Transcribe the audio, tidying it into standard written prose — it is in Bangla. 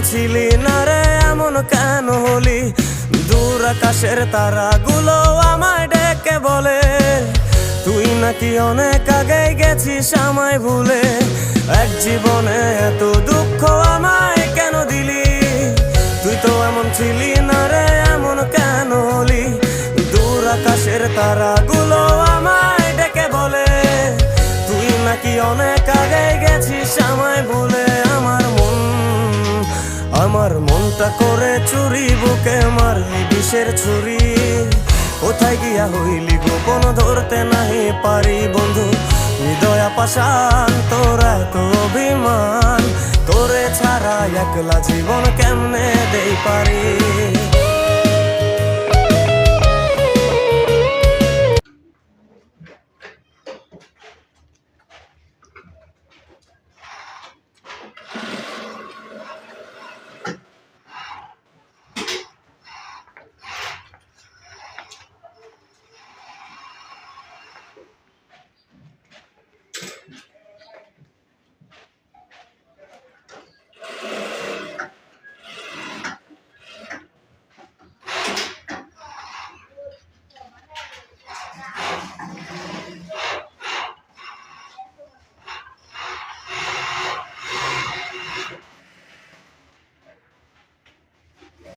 ছিলি না রে এমন কেন হলি? দূর আকাশের তারাগুলো আমায় ডেকে বলে তুই নাকি অনেক আগে গেছিস আমায় ভুলে। এক জীবনে এত দুঃখ আমায় কেন দিলি? তুই তো এমন ছিলি না রে এমন কেন হলি? দূর আকাশের তারাগুলো আমায় ডেকে বলে তুই নাকি অনেক আগে গেছিস আমায় ভুলে। আমার মনটা করে চুরি, বুকে মারলি বিষের ছুরি। কোথায় গিয়া হইলি গোপন ধরতে নাহি পারি বন্ধু। হৃদয় পাষাণ তোর এত অভিমান, তোরে ছাড়া একলা জীবন কেমনে দেই পারি?